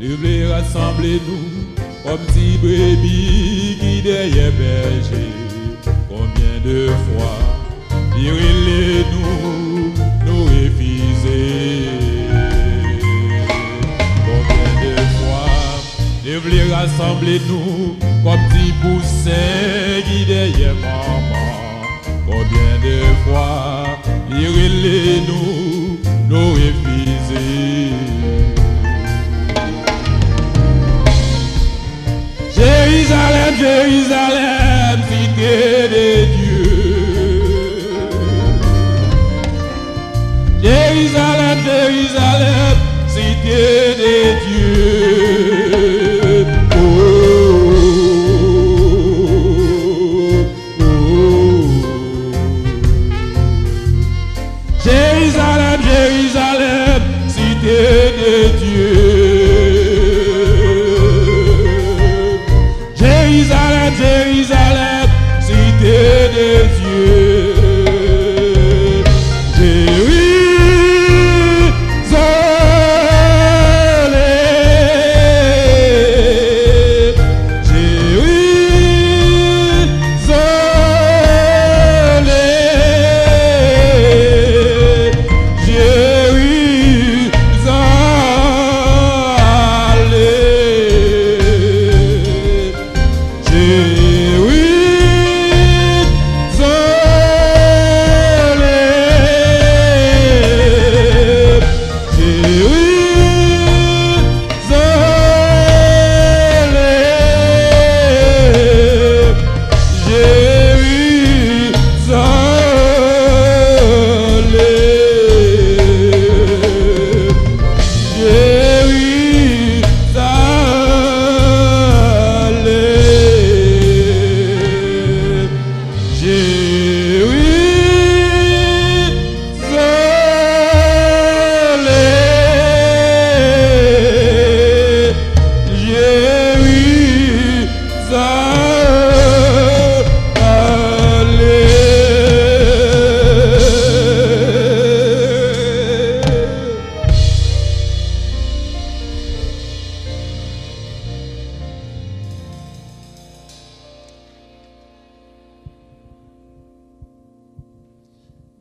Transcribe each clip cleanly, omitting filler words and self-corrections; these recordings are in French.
il veut rassembler nous comme petit brebis qui derrière berger. Combien de fois il relève nous refuser. Combien de fois il veut rassembler nous comme petit poussin qui derrière maman. Combien de fois il relève nous refuser. Jérusalem, Jérusalem, cité de Dieu. Jérusalem, Jérusalem, cité de Dieu. Oh, oh, oh. Jérusalem, Jérusalem, cité de Dieu. Jérusalem, cité de Dieu.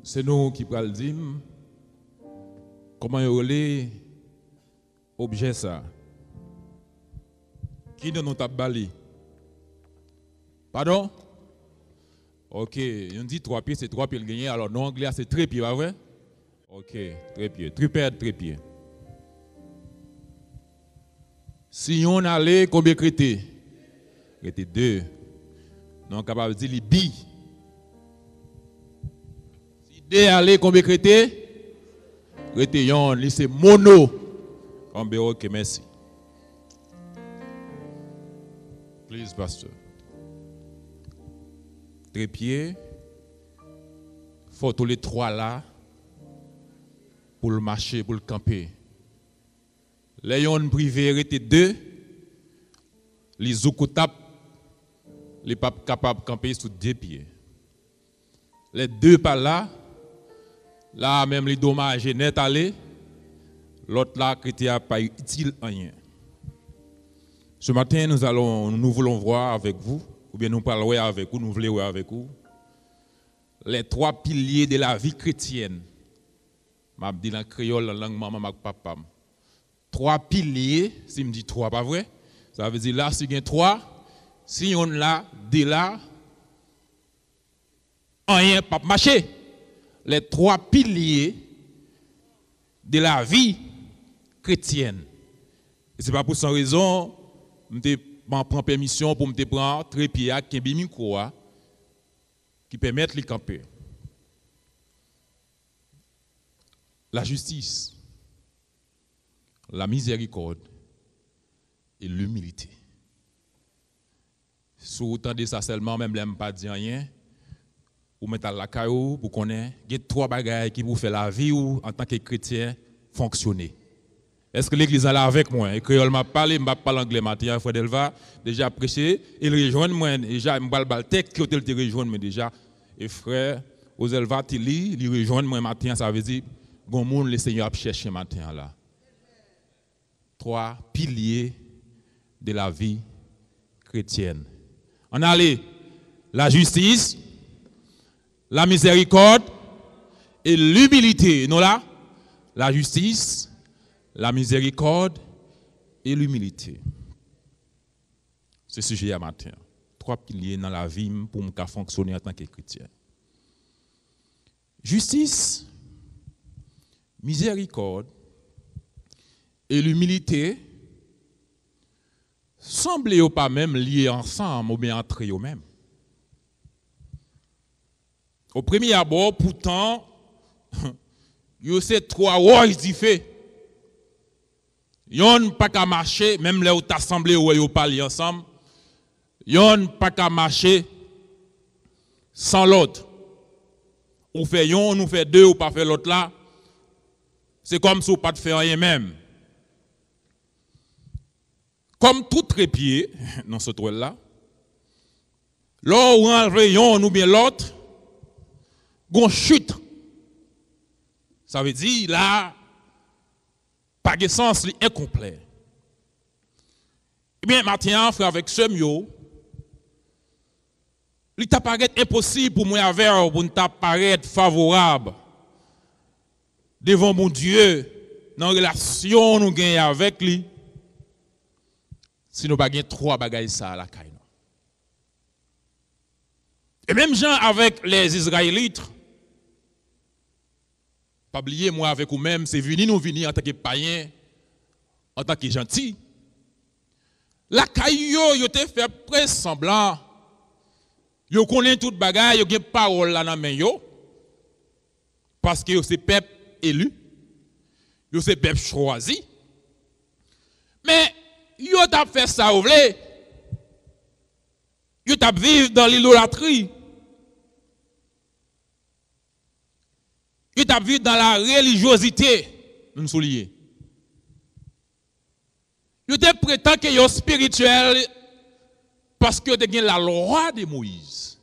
C'est nous qui pral dire comment il relève objet ça. Qui de nous tape bali? Pardon? Ok, on dit 3 pieds, c'est 3 pieds le gagné. Alors, non anglais, c'est 3 pieds, pas vrai? Ok, 3 pieds. Tripède, 3 pieds. Si on allait, combien crété? Crété 2. Non, capable de dire les billes. Si 2 allait, combien crété? Crété yon, c'est mono. Ok, merci. Please, pasteur. Trépied, faut tous les 3 là pour le marcher, pour le camper. Les yon privé étaient 2, les zoukotap, les pas capables de camper sur 2 pieds. Les 2 par là, là même les dommages net allés, l'autre là qui a pas utile rien. Ce matin nous voulons voir avec vous. Ou bien nous parlons avec vous, nous voulons voir avec vous, les 3 piliers de la vie chrétienne. Je dis dans le créole, dans la langue maman, papa. 3 piliers, si je me dis 3, pas vrai? Ça veut dire là, si il y a 3, si on l'a, de là, rien pas marcher. Les 3 piliers de la vie chrétienne. Et ce n'est pas pour cette raison, je prends permission pour me prendre trépied qui permettent de camper. La justice, la miséricorde et l'humilité. Si vous entendez ça seulement, même l'aime pas dire rien, vous mettez à la caillou pour connaître, il y a 3 bagages qui vous font la vie ou en tant que chrétien fonctionner. Est-ce que l'église est là avec moi? Et créole m'a parlé, m'a parlé anglais matin, frère Delva, déjà prêché, il rejoint moi, déjà m'a bal texte qui te rejoindre mais déjà et frère Ozelva Tili, il rejoint moi matin, ça veut dire bon monde le Seigneur a cherché matin là. 3 piliers de la vie chrétienne. On a la justice, la miséricorde et l'humilité. Nous là, la justice, la miséricorde et l'humilité. C'est ce sujet à matin. 3 piliers dans la vie pour me fonctionner en tant que chrétien. Justice, miséricorde et l'humilité semblent pas même liés ensemble ou bien entre eux-mêmes. Au premier abord, pourtant, il y a ces 3 rois différents. Yon pas qu'à marcher, même là où tu assemblé ou vous parlez ensemble, yon pas qu'à marcher sans l'autre. Ou fait yon, ou fait 2, ou pas fait l'autre là. C'est comme si vous pas de faire rien même. Comme tout trépied dans ce toile là, là où enlever yon ou bien l'autre, gon chute. Ça veut dire là, pas de sens incomplet. Eh bien, maintenant, frère, avec ce mio, il t'apparaît impossible pour moi avec pour t'apparaître favorable devant mon Dieu dans la relation nous gagnons avec lui. Si nous n'avons pas 3 bagailles ça à la caille. Et même gens avec les Israélites, pas oublier moi avec vous-même, c'est venir nous venir en tant que païens, en tant que gentils. La caille yo te fait presque semblant. Yo connaît toute bagaille, yo gen parole là dans main yo. Parce que c'est peuple élu. Yo c'est peuple choisi. Mais yo t'a fait ça ou vle. Yo t'a vivre dans l'idolâtrie. Yo t'a vivre dans la religiosité, nous soulier. Yo te prétend que yo spirituel parce que te gen la loi de Moïse.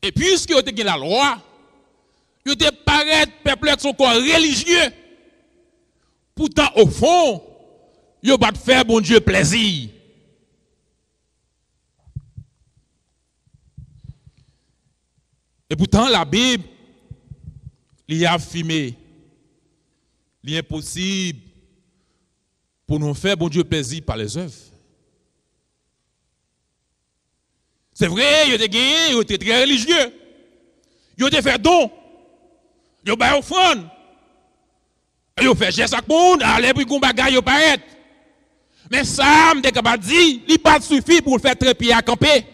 Et puisque yo te gen la loi, yo te paraît peuple son corps religieux. Pourtant au fond, yo pas faire bon Dieu plaisir. Et pourtant la Bible il a affirmé l'impossible pour nous faire bon Dieu plaisir par les œuvres. C'est vrai, il y a des gagnés, ils étaient très religieux. Ils ont fait don. Ils ont fait offrande. Ils ont fait geste à monde, allez pour qu'on bagaille au paraître. Mais ça, je suis capable de dire, il pas suffit pour faire trépied à camper.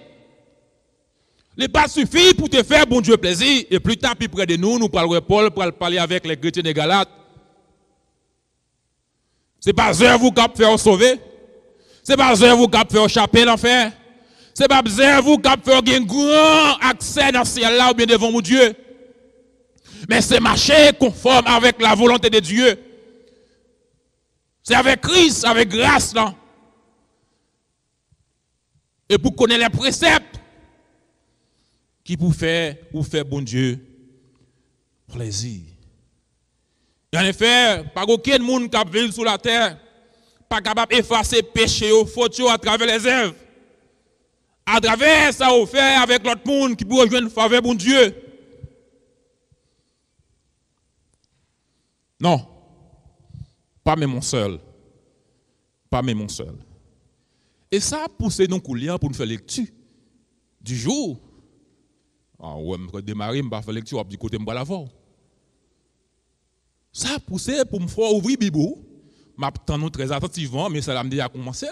Il pas suffit pour te faire bon Dieu plaisir. Et plus tard, plus près de nous, nous parlerons Paul pour parler avec les chrétiens de Galates. Ce n'est pas œuvre qui faire sauver. Ce n'est pas œuvre qui faire échapper l'enfer. Ce n'est pas œuvre qui faire un grand accès dans le ciel là ou bien devant mon Dieu. Mais c'est marcher conforme avec la volonté de Dieu. C'est avec Christ, avec grâce là. Et pour connaître les préceptes qui pour faire bon Dieu plaisir. En effet, pas aucun monde qui vit sur la terre, pas capable d'effacer péché ou faute à travers les œuvres. À travers ça, on fait avec l'autre monde qui peut rejoindre faveur bon Dieu. Non, pas même mon seul. Pas même mon seul. Et ça a poussé nos couliens pour nous faire lecture du jour. Ah ouais, je vais démarrer, je vais faire lecture du côté de l'avant. Ça a poussé pour me faire ouvrir la Bible. Je m'attends très attentivement, mais ça l'a déjà commencé.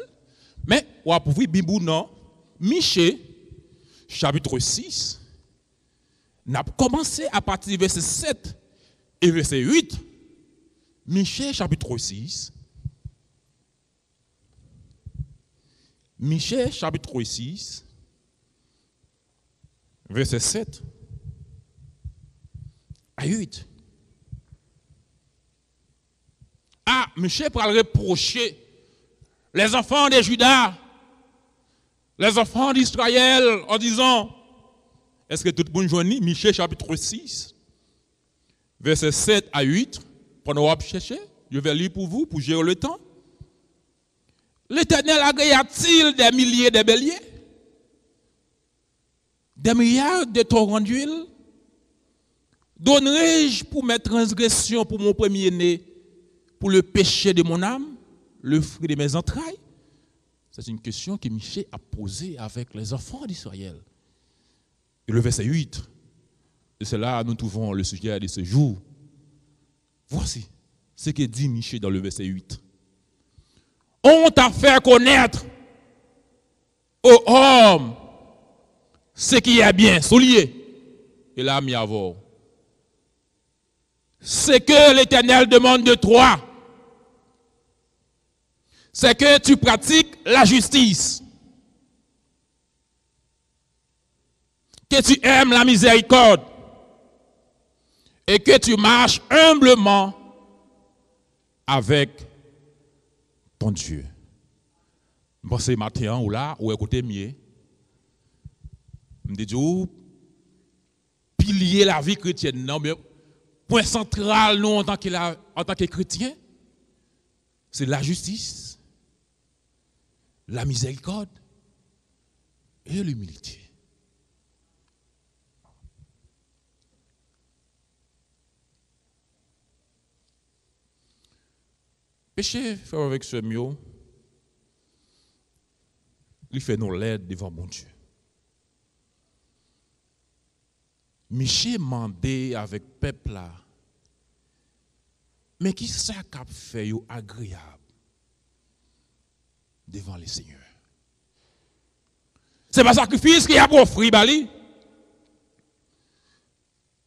Mais on va ouvrir la Bible, non. Michée, chapitre 6, on a commencé à partir du verset 7 et verset 8. Michée, chapitre 6. Michée, chapitre 6, verset 7 à 8. Ah, Michée pour le reprocher les enfants de Juda, les enfants d'Israël, en disant, est-ce que tout le monde joignit Michée chapitre 6, verset 7 à 8, pour nous chercher, Je vais lire pour vous, pour gérer le temps. L'Éternel agrée-t-il des milliers de béliers? Des milliards de torrents d'huile? Donnerai-je pour mes transgressions, pour mon premier-né, pour le péché de mon âme, le fruit de mes entrailles? C'est une question que Michée a posée avec les enfants d'Israël. Et le verset 8, et c'est là que nous trouvons le sujet de ce jour. Voici ce que dit Michée dans le verset 8. On t'a fait connaître aux hommes ce qui est bien, soulier, et là, mis à voir. Ce que l'Éternel demande de toi, c'est que tu pratiques la justice, que tu aimes la miséricorde et que tu marches humblement avec ton Dieu. Bon, c'est matin ou là, ou écoutez mieux. Je dis, pilier la vie chrétienne, non, mais point central, nous, en tant que chrétiens, c'est la justice, la miséricorde et l'humilité. Péché, faire avec ce mieux, il fait nous l'aide devant mon Dieu. Michée mandé avec peuple là, mais qui ça qu'a fait agréable devant le Seigneur? C'est pas sacrifice qu'il a offert, Bali.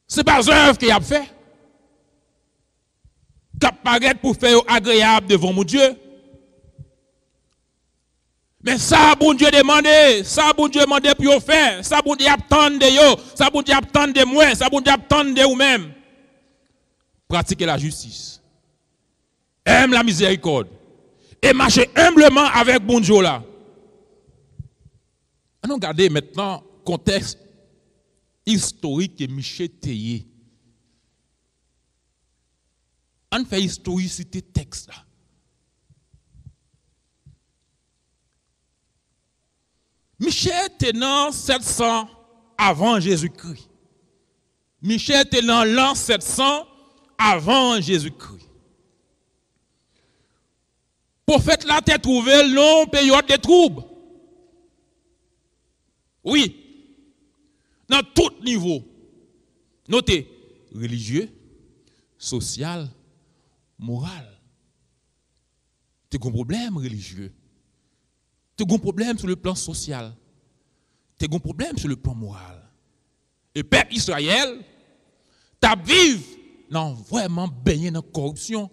C'est pas œuvre qu'il a fait. Qui paraît pour faire agréable devant mon Dieu. Mais ça, bon Dieu demandé, ça, bon Dieu demandé pour faire, ça, bon Dieu attend de yo, ça, bon Dieu attend de moi, ça, bon Dieu attend de vous-même. Pratiquez la justice. Aime la miséricorde. Et marchez humblement avec bon Dieu là. Allons regarder maintenant le contexte historique que Michée Théier. On fait historicité texte là. Michée était dans 700 avant Jésus-Christ. Michée était dans l'an 700 avant Jésus-Christ. Prophète là t'es trouvé longue période de troubles. Oui. Dans tout niveau. Notez, religieux, social, moral. Tu as un problème religieux. Tu as un problème sur le plan social. Tu as un problème sur le plan moral. Et peuple Israël, tu vivre non vraiment baigné dans la corruption.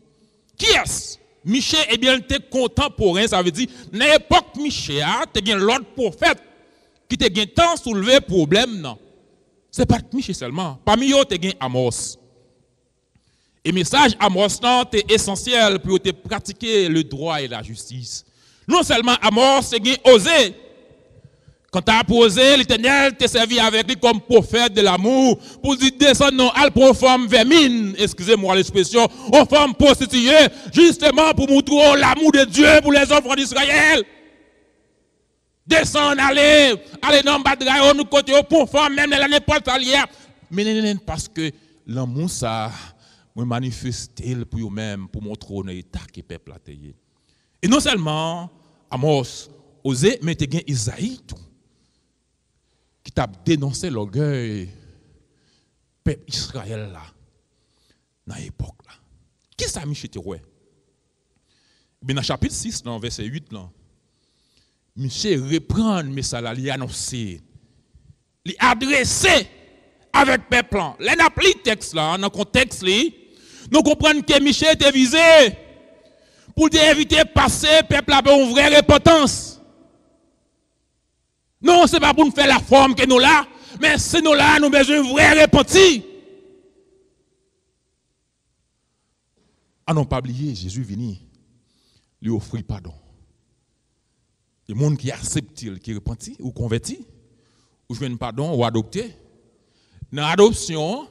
Qui est-ce? Michée, eh bien, tu es contemporain, ça veut dire, dans l'époque Michée, tu as l'autre prophète qui te gagne tant soulever problème non. C'est pas Michée seulement. Parmi eux, tu as Amos. Et le message Amos est essentiel pour te pratiquer le droit et la justice. Non seulement Amos, c'est osé. Quand tu as posé, l'Éternel t'a servi avec lui comme prophète de l'amour pour dire descendre non al pour une femme vermine, excusez-moi l'expression, une femme prostituée, justement pour montrer l'amour de Dieu pour les enfants d'Israël. Descendre, aller dans le bas nous côté pour femme, même dans n'importe allière. Mais parce que l'amour, ça, me manifester pour eux-mêmes, pour montrer l'état que le peuple a taillé. Et non seulement Amos osé, mais tu as Isaïe tout, qui t'a dénoncé l'orgueil peuple Israël là, dans l'époque là. Qui ça Michée te ouais? Dans le chapitre 6, dans verset 8 là, Michée reprend le message, il annonce, il adresse avec peuple. Là, on a pris le texte là, dans le contexte là, nous comprenons que Michée était visé pour éviter de passer peuple à une vraie repentance. Non, ce n'est pas pour nous faire la forme que nous là, mais c'est nous là, nous avons besoin de vrai repentir. À non pas oublier, Jésus venu lui offrir pardon. Les gens qui acceptent, qui repentent, ou convertis, ou joignent pardon, ou adoptés. Dans l'adoption,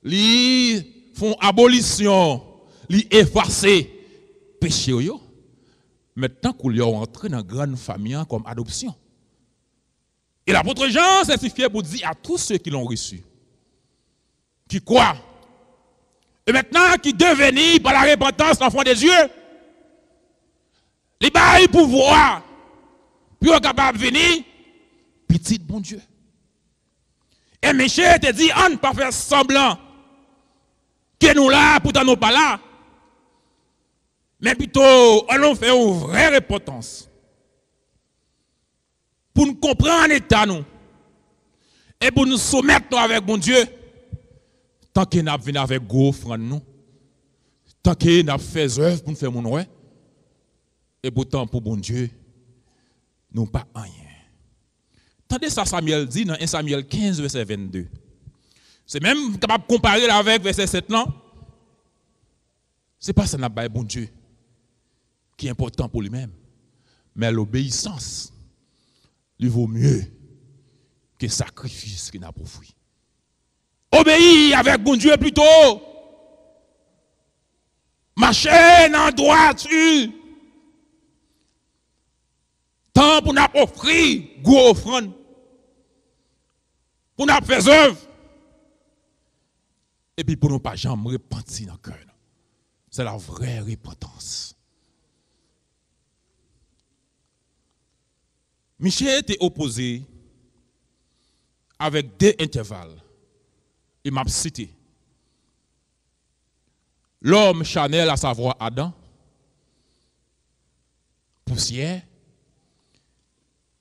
ils font abolition li effacer péché yo. Maintenant qu'on est entré dans une grande famille comme adoption. Et l'apôtre Jean s'est pour dire à tous ceux qui l'ont reçu, qui croient, et maintenant qui devenus par la repentance l'enfant des yeux, les bails pouvoir, puis on est capable de venir, petit bon Dieu. Et Michel te dit, on ne pas faire semblant que nous là, pourtant nous pas là. Mais plutôt, allons faire une vraie repentance. Pour nous comprendre en état nous. Et pour nous soumettre avec bon Dieu. Tant que nous venons avec gros offrande nous. Tant que nous fait œuvre pour nous faire mon ouais. Et pourtant pour bon Dieu, nous pas rien. Tendez ça Samuel dit dans 1 Samuel 15 verset 22. C'est même capable de comparer avec verset 7 là. C'est pas ça n'a pas bon Dieu qui est important pour lui-même. Mais l'obéissance lui vaut mieux que le sacrifice qu'il n'a pas fruit. Obéir avec bon Dieu plutôt. Marcher dans la droiture. Tant pour nous offrir gros offrande. Pour nous faire œuvre. Et puis pour nous pas jamais repentir dans le cœur. C'est la vraie repentance. Michel était opposé avec deux intervalles. Il m'a cité. L'homme charnel, à savoir Adam, poussière.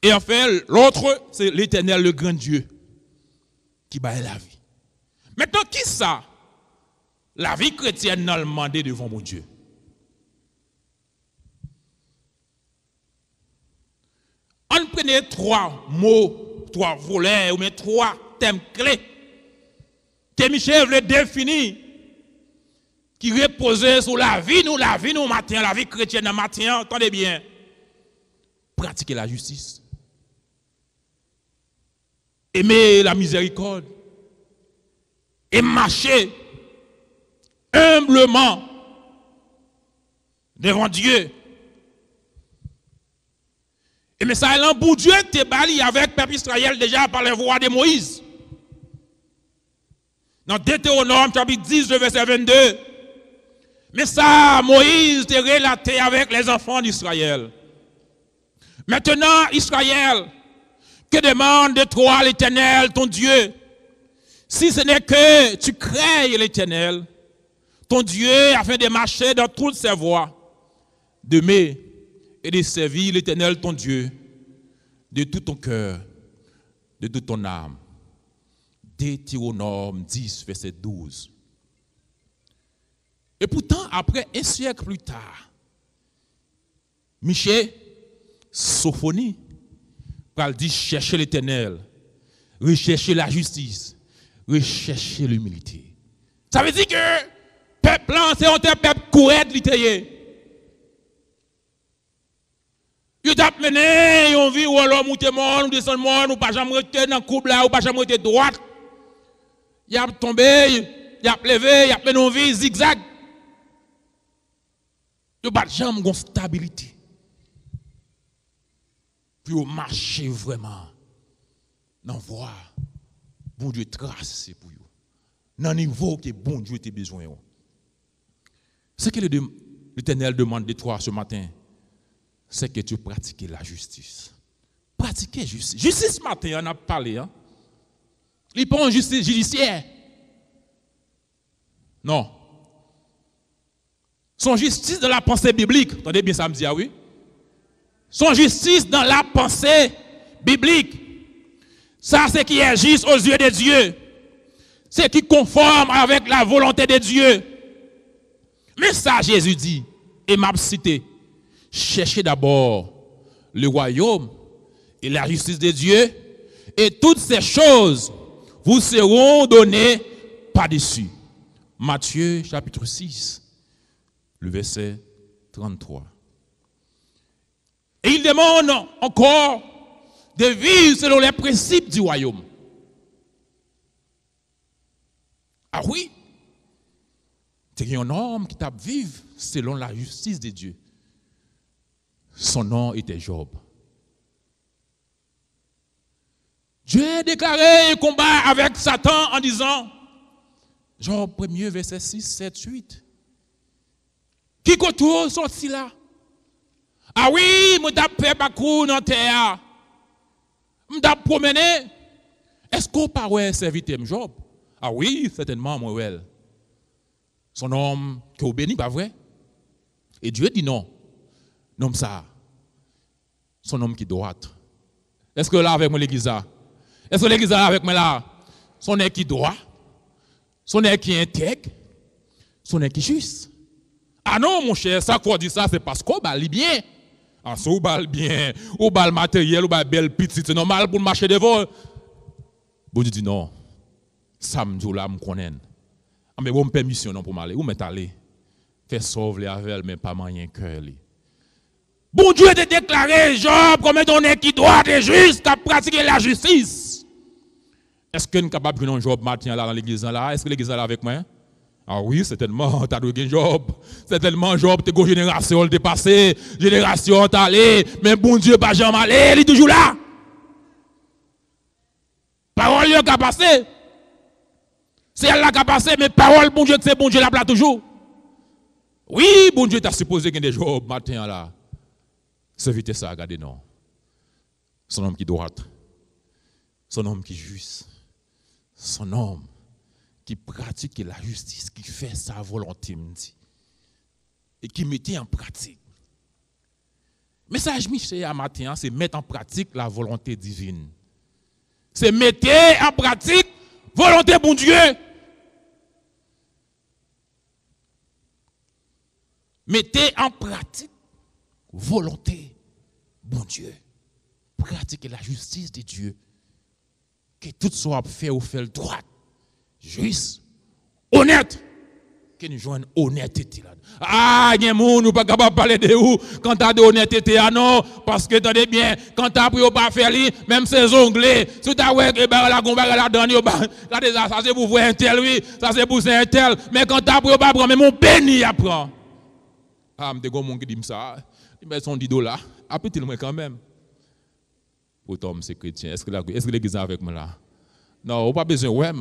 Et enfin, l'autre, c'est l'Éternel, le grand Dieu, qui bat la vie. Maintenant, qui ça? La vie chrétienne n'a le demandé devant mon Dieu. On prenait trois mots, trois volets, ou bien trois thèmes clés que Michel veut définir, qui reposaient sur la vie, nous matin, la vie chrétienne matin, entendez bien, pratiquer la justice, aimer la miséricorde, et marcher humblement devant Dieu. Et mais ça, pour Dieu, te bali avec le peuple Israël déjà par les voix de Moïse. Dans Deutéronome, chapitre 10, verset 22. Mais ça, Moïse te relaté avec les enfants d'Israël. Maintenant, Israël, que demande de toi l'Éternel, ton Dieu, si ce n'est que tu crées l'Éternel, ton Dieu, afin de marcher dans toutes ses voies, d'aimer et de servir l'Éternel, ton Dieu, de tout ton cœur, de toute ton âme. Deutéronome 10, verset 12. Et pourtant, après un siècle plus tard, Michée, Sophonie, va dire chercher l'Éternel, rechercher la justice, rechercher l'humilité. Ça veut dire que peuple là, c'est un peuple courant littéraire. Il t'a mené, on vit ou alors monter monde, ou descendre monde, ou pas jamais rester dans le couple là, ou pas jamais rester droite. Il a tombé, il a levé, il a mené une vie zigzag. Il n'a jamais de stabilité. Puis on marche vraiment dans la voie. Bon Dieu trace pour vous. Dans le niveau que bon Dieu a besoin. Ce que l'Éternel demande de toi ce matin, c'est que tu pratiques la justice. Pratiquer justice. Justice ce matin, on a parlé. Hein? Il n'est pas en justice judiciaire. Non. Son justice dans la pensée biblique. Attendez bien ça me dit, ah oui. Son justice dans la pensée biblique. Ça, c'est qui est juste aux yeux de Dieu. C'est qui conforme avec la volonté de Dieu. Mais ça, Jésus dit, et m'a cité, cherchez d'abord le royaume et la justice de Dieu, et toutes ces choses vous seront données par-dessus. Matthieu chapitre 6, le verset 33. Et il demande encore de vivre selon les principes du royaume. Ah oui? C'est un homme qui t'a vivre selon la justice de Dieu. Son nom était Job. Dieu a déclaré un combat avec Satan en disant, Job 1er, verset 6, 7, 8. Qui contourne sorti là? Ah oui, moi t'ai fait parcours dans la terre. M't'a promené. Est-ce qu'on parle serviteur Job? Ah oui, certainement, moi, ouais. Son homme qui est béni, pas vrai? Et Dieu dit non. Non, ça. Son homme qui est droit. Est-ce que là avec moi l'église là? Est-ce que l'église là avec moi là? Son homme qui est droit? Son homme qui est intègre? Son homme qui est juste? Ah non, mon cher, ça qu'on dit ça, c'est parce qu'on balle bien. Ah, ça, on balle bien. On balle matériel, on balle belle petite. C'est normal pour marcher devant. Bon Dieu dit non. Samedi là, je connais. Mais bon, permission non pour m'aller. Où m'est allé? Fais sauve les avec mais pas moyen cœur. Bon Dieu te déclaré, Job, comme étant un qui doit être juste, qui a pratiqué la justice. Est-ce que nous sommes capables de prendre Job matin là dans l'église là? Est-ce que l'église là avec moi? Ah oui, certainement, tu as donné Job. Certainement, Job, tu as génération, tu passé, génération, tu allé, mais bon Dieu, pas jamais allé, il est toujours là. Parole qui a passé. C'est elle qui a passé, mais parole, bon Dieu, c'est bon Dieu, là toujours. Oui, bon Dieu, tu as supposé qu'il y ait des Job matin là. Servitez ça, regardez non. Son homme qui est droit, son homme qui est juste, son homme qui pratique la justice, qui fait sa volonté, et qui mettait en pratique. Message Michel à matin, c'est mettre en pratique la volonté divine. C'est mettre en pratique volonté bon Dieu. Mettez en pratique volonté bon Dieu. Pratiquez la justice de Dieu. Que tout soit fait ou fait le droit. Juste, honnête, que nous jouons honnêteté là. Ah, il y a des gens qui ne sont pas capables de parler de vous quand tu as de honnêteté. Ah non, parce que attendez bien, quand tu as pris au pas faire même ses onglets, si tu as ouais, la gomba la donne, ça c'est pour voir un tel, oui, ça c'est pour un tel, mais quand tu as pris au pas prendre, mais mon béni apprend. Ah, je suis un monde qui dit ça, il met son dido là, après il moins quand même. Pourtant, c'est chrétien. Est-ce que l'église est avec moi là? Non, on n'a pas besoin, ouais.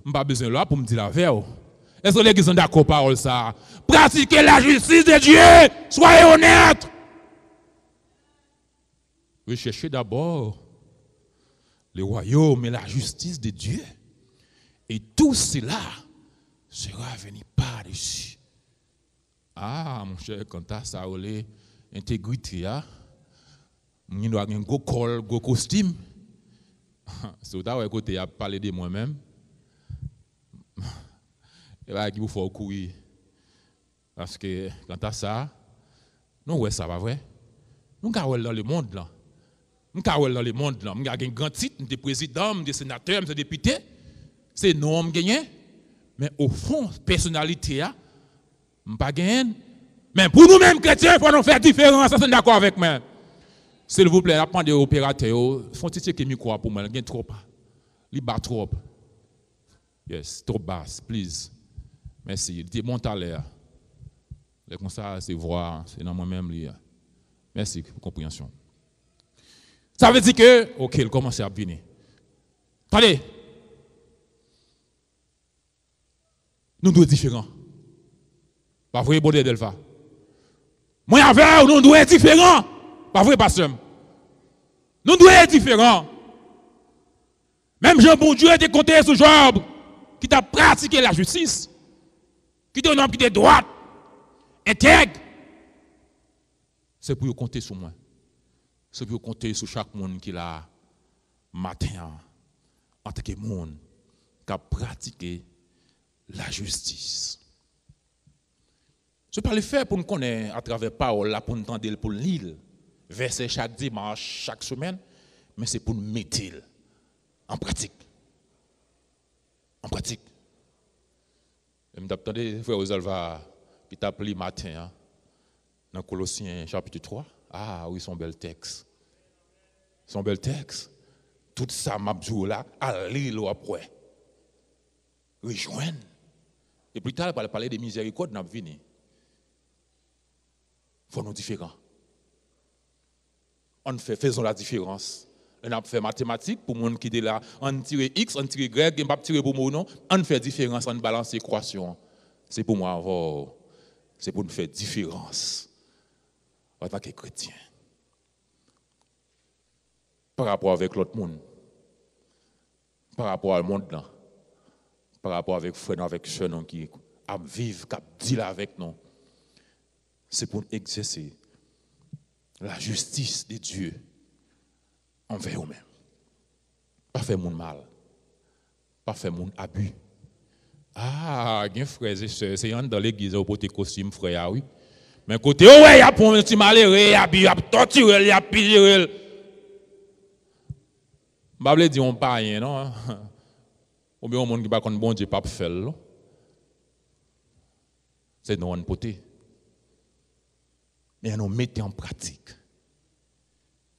Je n'ai pas besoin là pour me dire la vérité. Est-ce que l'église est d'accord par ça? Pratiquez la justice de Dieu. Soyez honnêtes. Recherchez d'abord le royaume et la justice de Dieu. Et tout cela sera venu par-dessus. Ah, mon cher, quand tu as ça, intégrité, il doit avoir un gros col, un gros costume. C'est au temps où tu as parlé de moi-même. Et là, il vous faut courir. Parce que quand tu as ça, nous, ouais, ça va vrai. Nous, avons dans le monde là. Nous, avons dans le monde là. Nous avons un grand titre, des présidents, des sénateurs, des députés. C'est nous, on gagne. Mais au fond, personnalité, on pas gagné. Mais pour nous-mêmes, chrétiens, il faut nous faire différence. Ça, c'est d'accord avec moi. S'il vous plaît, apprenez des opérateurs. Font tirer que micro pour moi. Il y a trop. Il bat trop. Yes, trop basse, please. Merci. Il était bon à l'air. Comme ça, c'est voir, c'est dans moi-même. Merci pour la compréhension. Ça veut dire que, ok, il commence à venir. Attendez. Nous sommes différents. Pas vrai, bon Dieu, Delpha. Moi, avec nous sommes différents. Pas vrai, pasteur. Nous sommes être différents. Même Jean bon Dieu était compté sur Job, qui t'a pratiqué la justice, qui est un homme qui est droit, intègre. C'est pour compter sur moi. C'est pour compter sur chaque monde qui l'a matin, en tant que monde qui a pratiqué la justice. Je ne peux pas le faire pour nous connaître à travers parole, pour nous entendre, pour lire, verset chaque dimanche, chaque semaine, mais c'est pour nous mettre en pratique. En pratique. Je m'attendais, frère Osalva, qui t'a appelé matin, dans Colossiens chapitre 3. Ah oui, son bel texte. Son bel texte. Tout ça, m'a dit là, à lire après. Rejoindre Et plus tard, on va parler de miséricorde, nous venir. Il faut nous différents. Faisons la différence. On a fait mathématiques pour les gens qui sont là, on tire X, on tire Y, on ne pas tirer pour moi non. On fait différence, on balance l'équation. C'est pour moi, c'est pour nous faire différence en tant que chrétien. Par rapport avec l'autre monde. Par rapport au monde là. Par rapport avec frères, avec soeurs qui vivent, qui deal avec nous. C'est pour exercer la justice de Dieu envers eux-mêmes. Pas faire mon mal. Pas faire mon abus. Ah, il y a frères et sœurs, c'est dans l'église au porter costume frère, oui. Mais côté, oh ouais, il y a pour un petit malheureux, il y a torturé, il y a pillé. Je ne vais pas dire on pas rien, non? Ou bien on monde qui va connaître bon Dieu pas faire. C'est non on poté. Mais nous mettons en pratique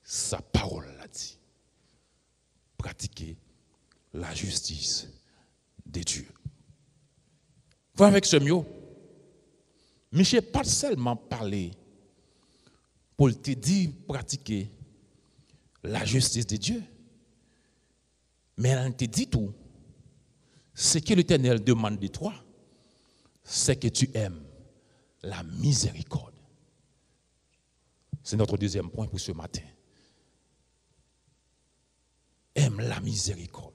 sa parole l'a dit. Pratiquer la justice de Dieu. Vous avec ce mieux, Michel pas seulement parlé pour te dire pratiquer la justice de Dieu, mais elle te dit tout. Ce que l'Éternel demande de toi, c'est que tu aimes la miséricorde. C'est notre deuxième point pour ce matin. Aime la miséricorde.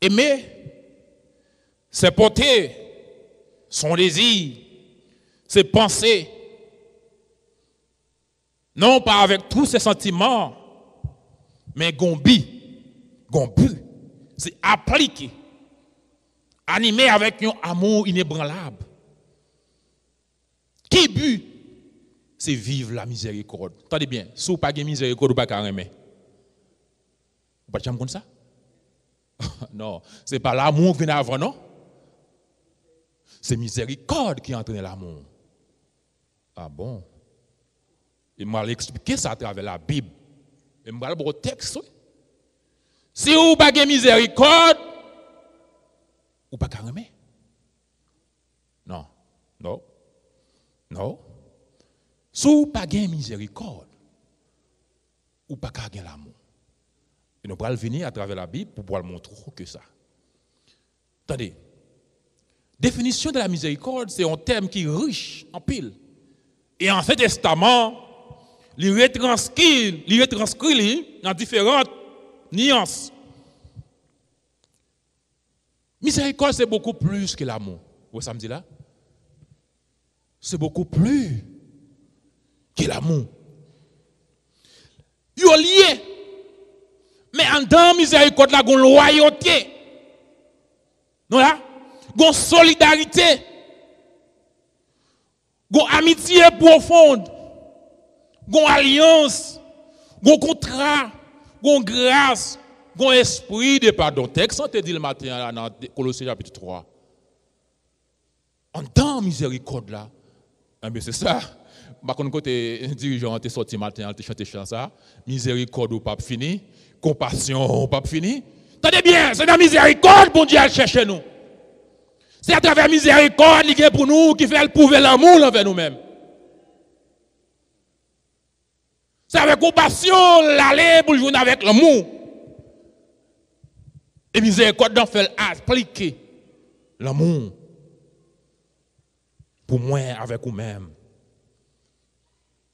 Aimer, c'est porter son désir, c'est penser, non pas avec tous ses sentiments, mais gombi, c'est appliquer, animé avec un amour inébranlable. Qui but? C'est vivre la miséricorde. Attendez bien, si vous n'avez pas de miséricorde, vous n'avez pas de aimer. Vous ne pouvez pas comme ça? Non, ce n'est pas l'amour qui vient avant, non? C'est miséricorde qui entraîne l'amour. Ah bon? Il m'a expliqué ça à travers la Bible. Il m'a le texte. Si vous n'avez pas de miséricorde, vous n'avez pas de aimer. Non, non, non. Si vous n'avez pas de miséricorde, vous n'avez pas de l'amour. Et nous allons venir à travers la Bible pour pouvoir montrer que ça. Attendez. Définition de la miséricorde, c'est un terme qui est riche en pile. Et en Ancien Testament, il retranscrit dans différentes nuances. Miséricorde, c'est beaucoup plus que l'amour. Vous voyez ça me dit là? C'est beaucoup plus que l'amour. Il y a lié. Mais en dans miséricorde, il y a une loyauté. Non là? Une solidarité. Une amitié profonde. Une alliance. Un contrat. Une grâce. Un esprit de pardon. Texte, on te dit le matin dans Colossiens chapitre 3. En temps miséricorde là, c'est ça. Par contre, côté dirigeant, tu es sorti matin, tu chanté ça. Miséricorde ou pas fini. Compassion ou pas fini. Tenez bien, c'est la miséricorde pour Dieu chercher nous. C'est à travers la miséricorde qui est pour nous, qui fait prouver l'amour envers nous-mêmes. C'est avec compassion l'aller pour jouer avec l'amour. Et miséricorde d'en faire appliquer l'amour pour moi avec vous-même.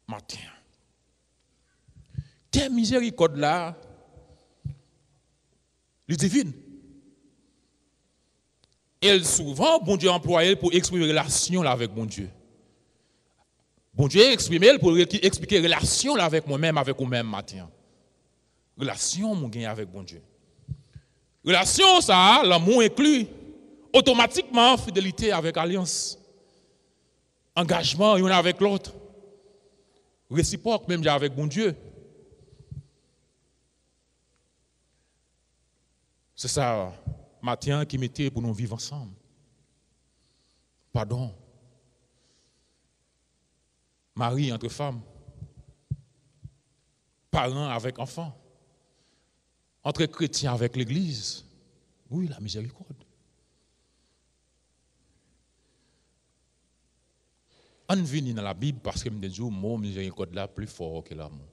Matin. Quelle miséricorde là, le divine. Et souvent, bon Dieu emploie pour exprimer une relation avec bon Dieu. Bon Dieu exprime pour expliquer relation avec moi-même, avec vous-même matin. Relation, mon gain avec bon Dieu. Relation, ça, l'amour inclut automatiquement fidélité avec alliance. Engagement, il y en a avec l'autre. Réciproque, même avec bon Dieu. C'est ça, matin, qui mettait pour nous vivre ensemble. Pardon. Mari entre femmes. Parents avec enfants. Entre chrétiens avec l'église. Oui, la miséricorde. On vient dans la Bible parce que me dit mot miséricorde là plus fort que l'amour.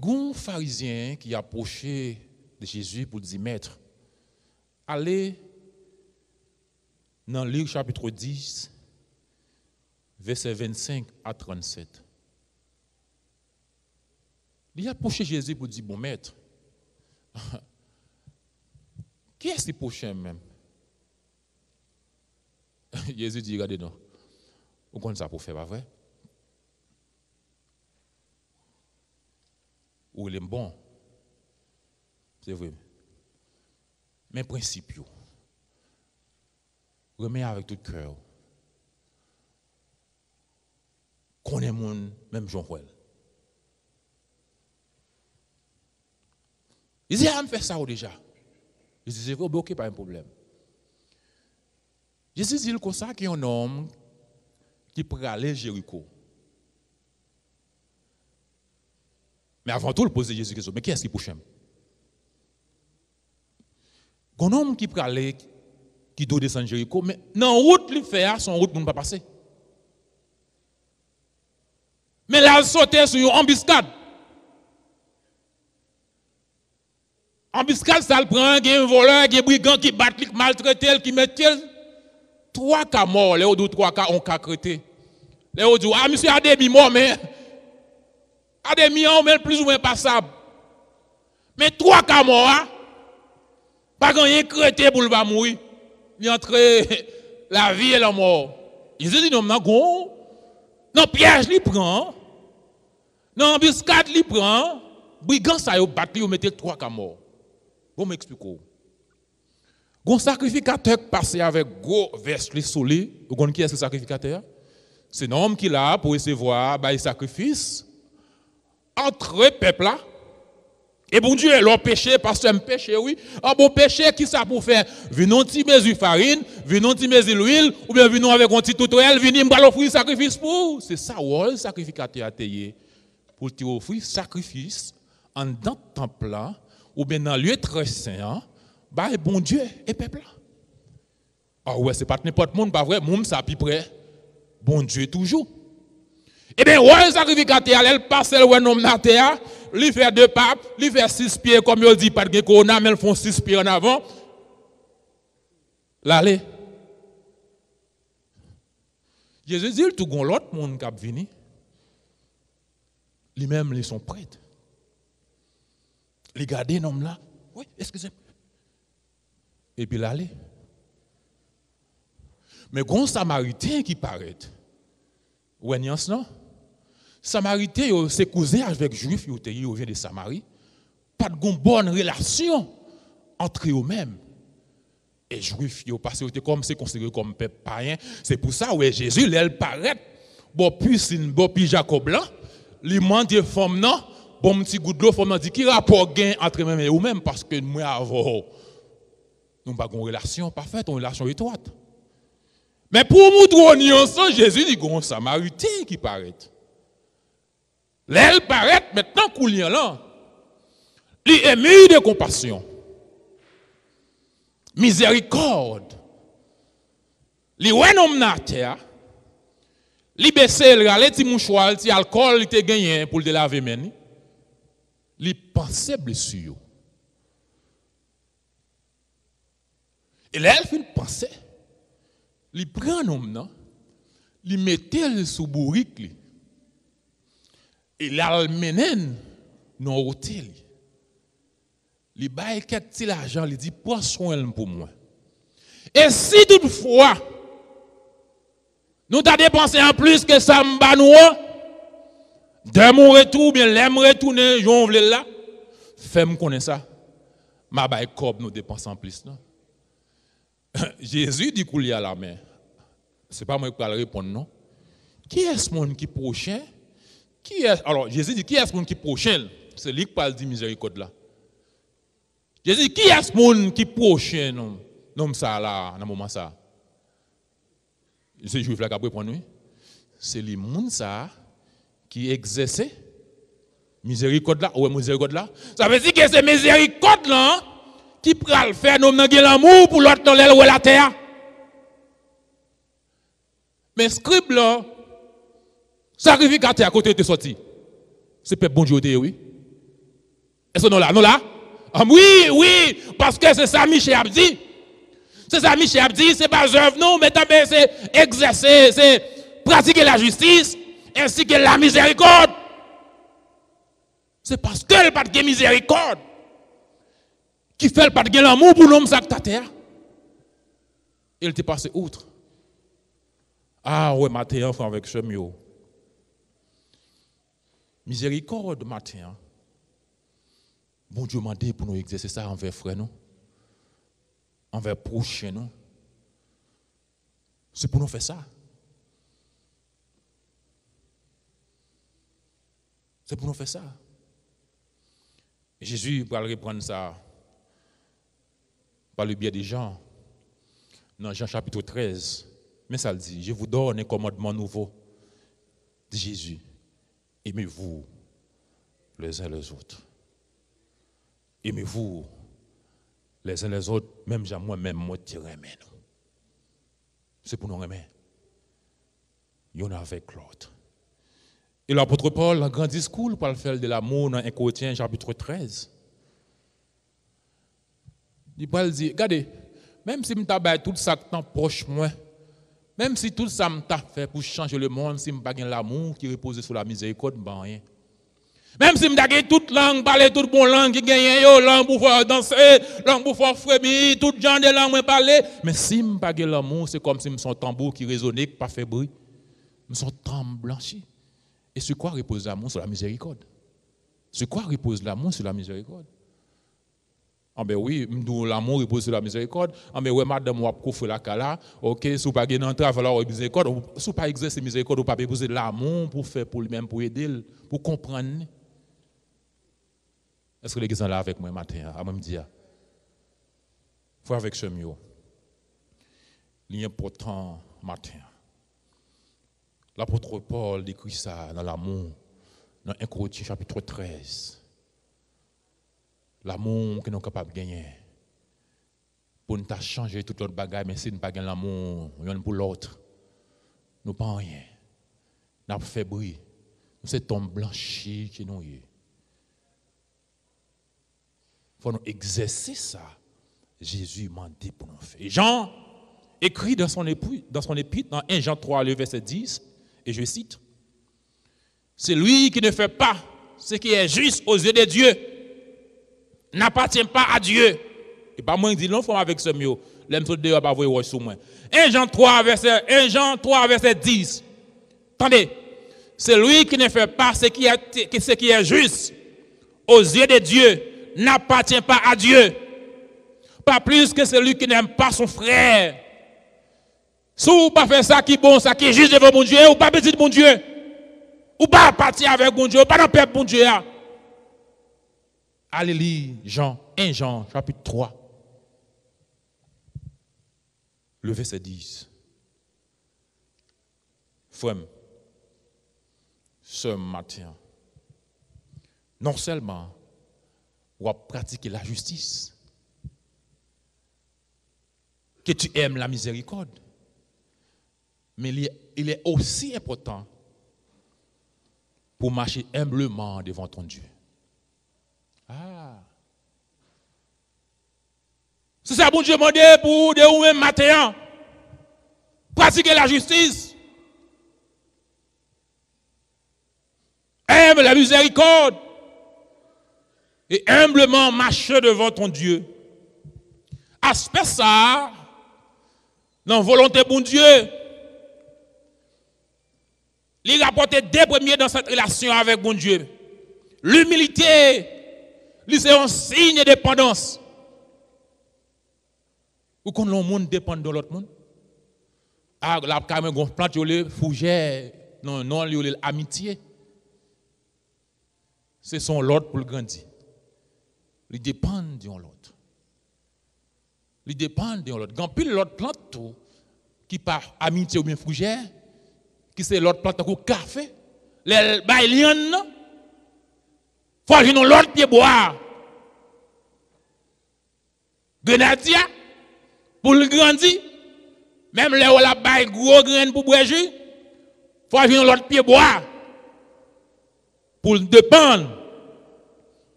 Un pharisien qui approchait de Jésus pour dire maître, allez dans Luc chapitre 10 versets 25 à 37. Il a approché Jésus pour dire bon maître, qui est-ce qui prochain même? Jésus dit, regardez donc, vous connaissez ça pour faire, pas vrai? Ou il est bon, c'est vrai. Mais principe, remets avec tout cœur. Connais mon même Jean-Joël. Il dit, ah, me fait ça déjà. Il dit, c'est vrai, ok, pas un problème. Jésus dit comme ça qu'il y a un homme qui pourrait aller à Jéricho. Mais avant tout, il pose Jésus question, mais qui est-ce qui prochain? Il y a un homme qui pourrait aller, qui doit descendre à Jéricho, mais dans la route, il fait, son route ne peut pas passer. Mais là, il saute sur une embuscade. Embuscade, ça le prend, il y a un voleur, il y a un brigand qui bat, qui maltraite, qui met 3 cas morts, les autres 3 cas ont crêté. Les autres disent, ah, monsieur Ademi mort, mais Ademi on met plus ou moins passable. Mais 3 cas morts, hein? Pas quand il est crêté pour le va mourir. Il entre la vie et la mort. Ils disent, non, non, piège, il prend. Non, embuscade, il prend. Brigand, ça y est, battu, il mettait 3 cas morts. Vous m'expliquez. Un sacrificateur qui passe avec gros vestes solide, vous connaissez qui est ce sacrificateur? C'est un homme qui est là pour recevoir des sacrifices entre peuple là. Et bon Dieu, leur péché, parce que c'est un péché, oui. Un bon péché, qui ça pour faire? Venons petit mesure farine, venons petit mesure l'huile, ou bien venons avec un petit tutoriel, venons me offrir sacrifice pour. C'est ça, le sacrificateur a payé pour te offrir sacrifice en dans le temple là, ou bien dans le lieu très saint. Bah, bon Dieu et peuple. Ah ouais, c'est pas n'importe monde, pas vrai, moun ça plus près. Bon Dieu toujours. Eh bien, ouais, sacrificateur, elle passe le homme na terre, lui fait 2 papes, lui fait 6 pieds, comme il dit, pas de corona, mais ils font 6 pieds en avant. L'aller. Jésus dit, tout gon l'autre monde qui a venu, lui-même, ils sont prêts. Les garder, l'homme là. Oui, excusez-moi. Et puis l'aller. Mais il y a un Samaritain qui paraît. Ouais, non? Samaritain, c'est cousin avec Juif, il vient de Samarie. Pas de bonne relation entre eux-mêmes. Et Juif, parce que comme c'est considéré comme peuple païen. C'est pour ça que Jésus, il paraît. Bon, piscine, bon, puis Jacob là. Il demande des femmes, non? Bon, petit goût de l'eau, femme dit, qui rapport gain entre eux-mêmes et eux-mêmes? Parce que moi, avant. Nous n'avons pas une relation parfaite, une relation étroite. Mais pour montrer ensemble, Jésus dit qu'il y a un Samaritain qui paraît. Là, il paraît maintenant qu'il y a là. Il est ému de compassion, miséricorde. Il est un homme na terre. Il baisse le râle, petit mouchoir, petit alcool, il te gagné pour te laver men. Il pensait blessure. Et là, il fait penser. Il prend un homme, il mettait sous bourrique, et il l'amène dans l'hôtel. Il baille quelques petits argent, il dit, prends soin pour moi. Et si toutefois, nous t'avons dépensé en plus que ça m'a nous, de mon retour, bien l'aime retourner, j'en veux là, fais-moi connaître ça. Ma baille cob nous dépensons en plus, non? Jésus dit qu'il y a la main. Ce n'est pas moi qui vais répondre, non. Qui est ce monde qui est prochain? Alors, Jésus dit, qui est ce monde qui est prochain? C'est lui qui parle de miséricorde là. Jésus dit, qui est ce monde qui est prochain? Non, ça là, dans le moment ça. C'est juif là qui a répondre, oui. C'est les monde ça qui exerce miséricorde là. Ouais, miséricorde là. Ça veut dire que c'est miséricorde là qui peut le faire, nous avons l'amour pour l'autre dans l'aile ou la terre. Mais scribe là, sacrificateur à côté de sorti. C'est pas bon Dieu, oui. Est-ce que non là? Non là? Ah, oui, oui, parce que c'est ça Michel a dit. C'est ça Michel a dit, c'est pas œuvre, non, mais c'est exercer, c'est pratiquer la justice, ainsi que la miséricorde. C'est parce qu'elle n'a pas de miséricorde qui fait pas de l'amour pour l'homme ça que ta terre. Il était passé outre. Ah ouais, matin, enfin avec ce mieux. Miséricorde, matin. Bon Dieu m'a dit pour nous exercer ça envers frère nous, envers prochain nous. C'est pour nous faire ça. C'est pour nous faire ça. Jésus va reprendre ça par le biais des gens. Dans Jean chapitre 13, mais ça le dit, je vous donne un commandement nouveau, dit Jésus. Aimez-vous les uns les autres. Aimez-vous les uns les autres, même moi-même, moi, je remets. C'est pour nous remettre. Il y en a avec l'autre. Et l'apôtre Paul, dans un grand discours, pour le faire de l'amour dans 1 Corinthiens, chapitre 13, il parle dit, regardez, même si je t'ai tout ça qui proche moi, même si tout ça me fait pour changer le monde, si je n'ai pas l'amour qui repose sur la miséricorde, je n'ai rien. Même si je n'ai toute langue, parler toute bonne langue, qui gagne, langue pour faire danser, langue pour faire frémir, tout genre de langue, parler. Mais si je n'ai pas l'amour, c'est comme si je suis un tambour qui résonne, qui n'a pas fait bruit. Je suis tremble blanchi. Et sur quoi repose l'amour? Sur la miséricorde. Sur quoi repose l'amour? Sur la miséricorde. Ah ben oui, l'amour repose sur la miséricorde. Ah ben oui, madame, on va faire la cala. Ok, si vous n'avez pas d'entrée, il va falloir miséricorde. Si vous n'avez pas exercer miséricorde, vous n'avez pas besoin de l'amour pour faire pour lui-même, pour aider, pour comprendre. Est-ce que les gens sont là avec moi matin? À me dire. Faut avec ce mieux. L'important matin. L'apôtre Paul décrit ça dans l'amour, dans 1 Corinthiens chapitre 13. L'amour que nous sommes capables de gagner. Pour nous changer toute autre bagaille, mais si nous n'avons pas l'amour, l'un pour l'autre, nous n'avons pas rien. Nous avons fait bruit. Nous sommes tombés blanchis qui nous y. Il faut nous exercer ça. Jésus m'a dit pour nous faire. Et Jean écrit dans son épître, dans 1 Jean 3, le verset 10, et je cite, c'est lui qui ne fait pas ce qui est juste aux yeux de Dieu, n'appartient pas à Dieu. Et pas moi qui dis non, faut avec ce mieux. L'aime sur Dieu, pas voir sur moi. 1 Jean 3, verset 10. Attendez, c'est lui qui ne fait pas ce qui est juste aux yeux de Dieu, n'appartient pas à Dieu. Pas plus que celui qui n'aime pas son frère. Si vous ne pas faire ça qui est bon, ça qui est juste devant mon Dieu, ou pas petit mon Dieu, ou pas partir avec mon Dieu, ou pas dans peuple mon Dieu. Allez lire 1 Jean, chapitre 3, le verset 10. Frère, ce matin, non seulement on va pratiquer la justice, que tu aimes la miséricorde, mais il est aussi important pour marcher humblement devant ton Dieu. Ah. C'est ça, bon Dieu m'a dit pour de vous-même matin, pratiquer la justice, aime la miséricorde et humblement marcher devant ton Dieu. Aspect ça, dans la volonté de bon Dieu, il rapporte deux premiers dans cette relation avec bon Dieu. L'humilité, c'est un signe de dépendance. Ou quand le monde dépend de l'autre monde. Ah, la caméra gonfle plante, il y a fougère, non, il y a l'amitié. C'est son l'autre pour le grandir. Il dépend de l'autre. Il dépend de l'autre. Quand pile l'autre plante tout, qui par amitié ou bien fougère, qui c'est l'autre plante comme café, les bailian, faut ajouter l'autre pied boire. Grenadier, pour le grandir, Même là où la baille gros grain pour boire jus, faut venir l'autre pied boire. Pour dépendre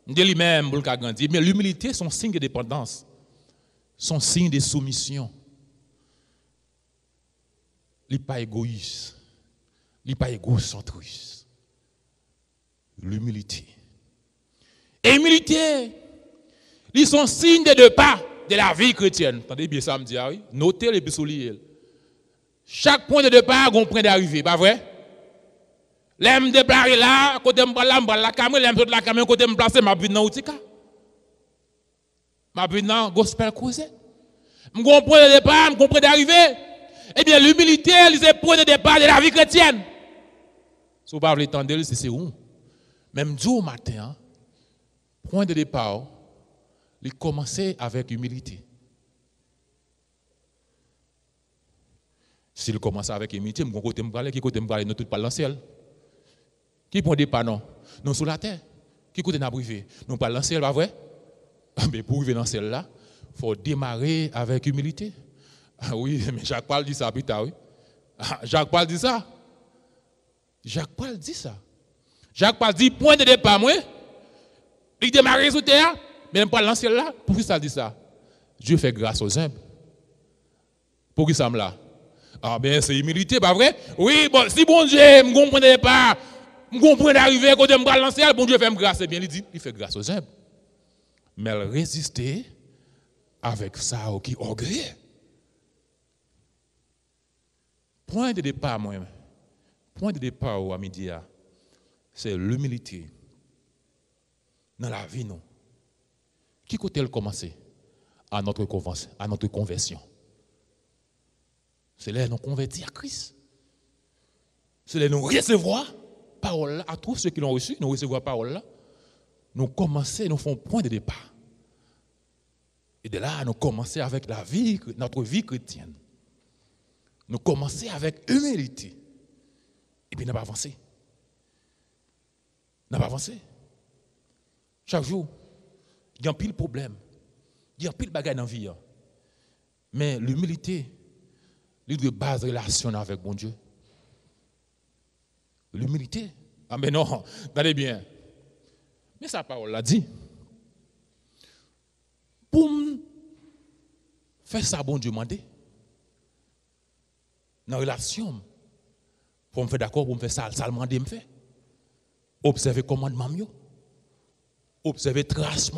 de lui-même pour le grandir. Mais l'humilité, son signe de dépendance, son signe de soumission. Il n'est pas égoïste, il n'est pas égocentriste. L'humilité. Et l'humilité, ils sont signes de pas de la vie chrétienne. Attendez bien ça me dit, oui. Notez les puis souliers. Chaque point de départ a un point d'arrivée, pas vrai? L'aime déplacer là, côté me la caméra, l'aime sur la caméra, côté me placer, m'a vu dans outika. M'a vu dans gospel causé. Me comprend le départ, me comprend d'arrivée. Eh bien, l'humilité, c'est le point de départ de la vie chrétienne. Si vous ne pouvez pas l'entendre, c'est où? Même Dieu au matin, point de départ, il commençait avec humilité. S'il commence avec humilité, je côté me parler, qui côté me parler, nous tous pas dans le ciel. Qui point de départ non? Nous sur la terre. Qui côté n'a privé? Nous pas dans le ciel, pas vrai? Mais pour arriver dans le ciel là, il faut démarrer avec humilité. Ah oui, mais Jacques Paul dit ça plus tard, oui. Jacques Paul dit ça. Jacques Paul dit ça. Jacques Paul dit, point de départ, moi, il démarre sur terre, mais pas dans le ciel là. Pour qui ça dit ça? Dieu fait grâce aux humbles. Pour qui ça me là? Ah bien, c'est humilité, pas vrai? Oui, bon, si bon Dieu me comprend pas, me comprend d'arriver quand je me dans le ciel, bon Dieu fait grâce, eh bien, il dit, il fait grâce aux humbles. Mais elle résistait avec ça qui orgueilleux. Point de départ, moi, point de départ à midi, c'est l'humilité. Dans la vie, non. Qui côté elle commencer à notre conversion? C'est là nous convertir à Christ. C'est là nous recevoir parole là, à tous ceux qui l'ont reçu, nous recevoir parole là. Nous commencer, nous faisons point de départ. Et de là, nous commencer avec la vie, notre vie chrétienne. Nous commencer avec humilité. Et puis nous pas avancer. Nous pas avancer. Chaque jour, il y a un pile de problèmes. Il y a un pile de bagages dans la vie. Mais l'humilité, c'est de base relation avec mon Dieu. L'humilité. Ah mais non, regardez bien. Mais sa parole l'a dit. Pour faire ça, bon Dieu m'a dit. Dans la relation, pour me faire d'accord, pour me faire ça, ça le m'a fait. Observer commandement, observer trace,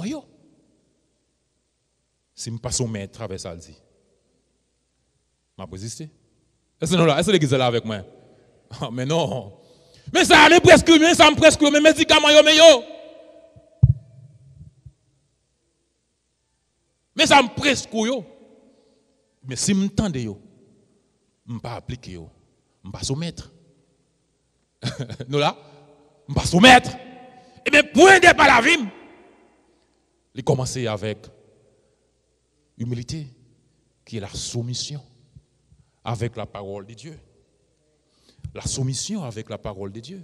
si je passe au maître avec ça, le dit. Je vais résister. Est-ce que l'église est là avec moi? Oh, mais non. Mais ça me prescrit, mes médicaments, mais ça me prescrit. Mais si je m'entends, je ne vais pas appliquer. Je ne vais pas soumettre. Nous là, je ne vais pas soumettre. Et bien, pour aider par la vie, il commence avec humilité, qui est la soumission avec la parole de Dieu. La soumission avec la parole de Dieu.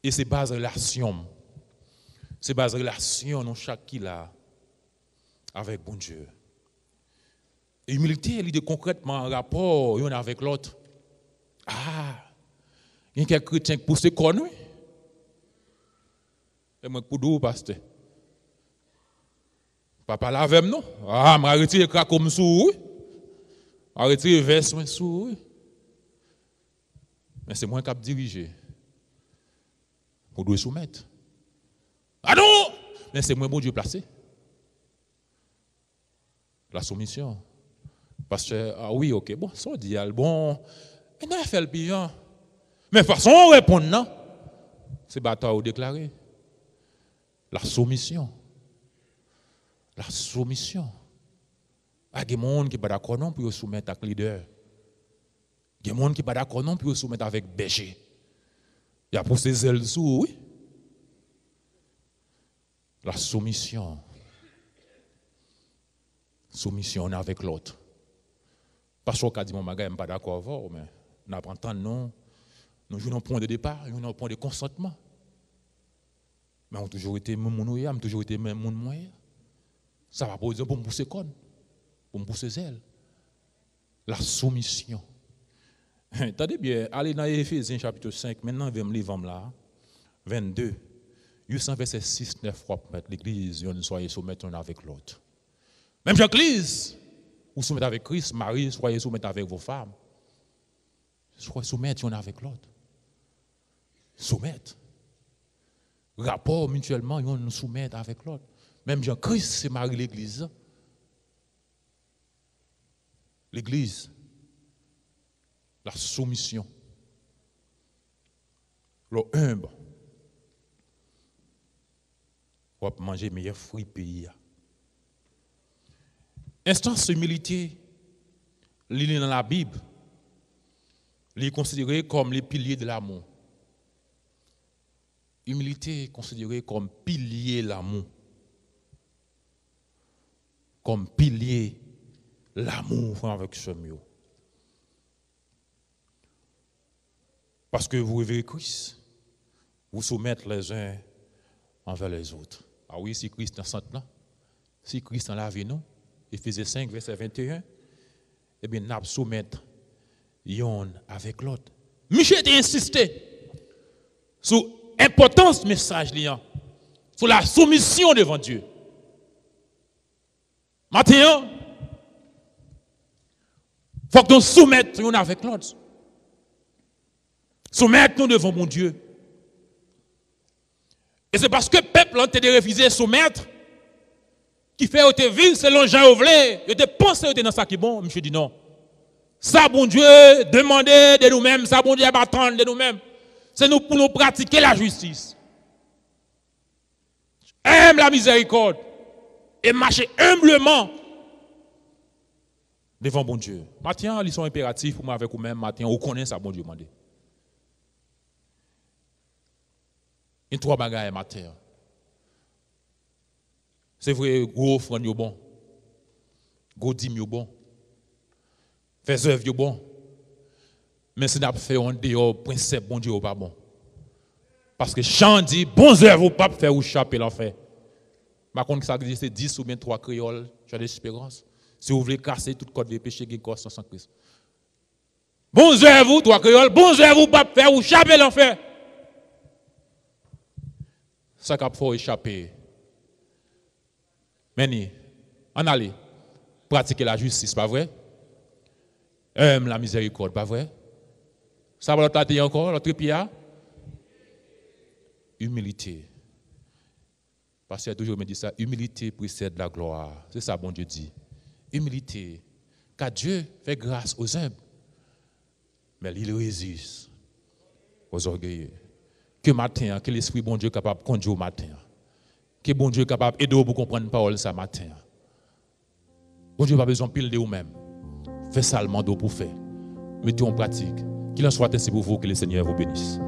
Et c'est base relation. C'est base relation, non chaque qui là, avec bon Dieu. Et l'humilité, elle est concrètement en rapport l'un avec l'autre. Ah, il y a quelques chrétiens qui poussent quoi, oui? Et moi, pour d'où, pasteur? Papa là avec non? Ah, je vais retirer le comme sous, oui. Je vais retirer le veste sous, oui. Mais c'est moi qui ai dirigé. Pour doit soumettre. Ah non! Mais c'est moi, bon Dieu, placé. La soumission. Parce que, ah oui, ok, bon, ça dit, bon, mais non, il fait le pire. Mais de toute façon, on répond, non. C'est bataille ou déclaré. La soumission. La soumission. Il y a des gens qui ne sont pas d'accord non pour soumettre avec leader. Il y a des gens qui ne sont pas d'accord non pour soumettre avec berger. Il y a pour ses ailes sous, oui. La soumission. Soumission avec l'autre. Parce qu'on a dit, mon gars, je ne suis pas d'accord avec mais nous apprenons, non. Nous jouons un point de départ, nous jouons un point de consentement. Mais on a toujours été même mon on a toujours été même mon moyen. Ça va pour dire pour me pousser con, pour me pousser zèle. La soumission. Attendez bien, allez dans Éphésiens chapitre 5, maintenant, je vais me lire là, 22. 800 versets 6, 9 fois pour mettre l'église, on soyez soumettre l'un avec l'autre. Même l'église, vous soumettez avec Christ, Marie, soyez soumettre avec vos femmes. Soyez soumettre l'un avec l'autre. Soumettre. Rapport mutuellement, on nous soumettre avec l'autre. Même Jean-Christ, c'est Marie l'église. L'église, la soumission, le humble, on va manger meilleurs fruits pays. Instance humilité, l'île dans la Bible, est considérée comme les piliers de l'amour. Humilité est considérée comme pilier de l'amour. Comme pilier l'amour avec ce mot. Parce que vous révérez Christ, vous soumettez les uns envers les autres. Ah oui, si Christ est en si Christ en la vie, nous, Éphésiens 5, verset 21, eh bien, nous soumettons l'un avec l'autre. Michel a insisté sur l'importance du message, sur la soumission devant Dieu. Maintenant, il faut que nous soumettions l'un avec l'autre. Soumettre-nous devant mon Dieu. Et c'est parce que le peuple a été refusé de soumettre qui fait que vivre selon Jean Ovelé, il a pensé dans ça qui est bon. Monsieur dit non. Ça, bon Dieu, demandez de nous-mêmes, ça, bon Dieu, attendre de nous-mêmes. C'est nous pour nous pratiquer la justice. Aime la miséricorde et marcher humblement devant bon Dieu. Maintenant, ils sont impératifs pour moi avec vous-même. Maintenant, on connaît ça, bon Dieu, demandé. Il y a trois bagages matin. C'est vrai, gros offrande yo bon. Gros dîme yo bon. Fais œuvre yo bon. Mais si n'a pas fait un dehors principe bon Dieu pas bon. Parce que Jean dit bon œuvre ou pas faire ou chaper l'enfer. Par contre ça existe 10 ou bien 3 créoles, j'ai l'espérance. Si vous voulez casser toute code de péché qui cause sans Christ. Bon œuvre ou 3 créoles, bon œuvre ou pas faire ou chaper l'enfer. Ça qu'il faut échapper. Mais on allait pratiquer la justice, pas vrai? La miséricorde, pas vrai? Ça va l'autre dire encore, l'autre pierre? Humilité. Parce qu'il a toujours me dit ça, humilité précède la gloire. C'est ça, bon Dieu dit. Humilité. Car Dieu fait grâce aux humbles, mais il résiste aux orgueilleux. Que matin, que l'Esprit bon Dieu capable de conduire au matin. Que bon Dieu capable d'aider pour comprendre la parole ça matin. Bon Dieu n'a pas besoin de pile de vous-même. Faites ça le mandat pour faire. Mettez en pratique. Qu'il en soit ainsi pour vous, que le Seigneur vous bénisse.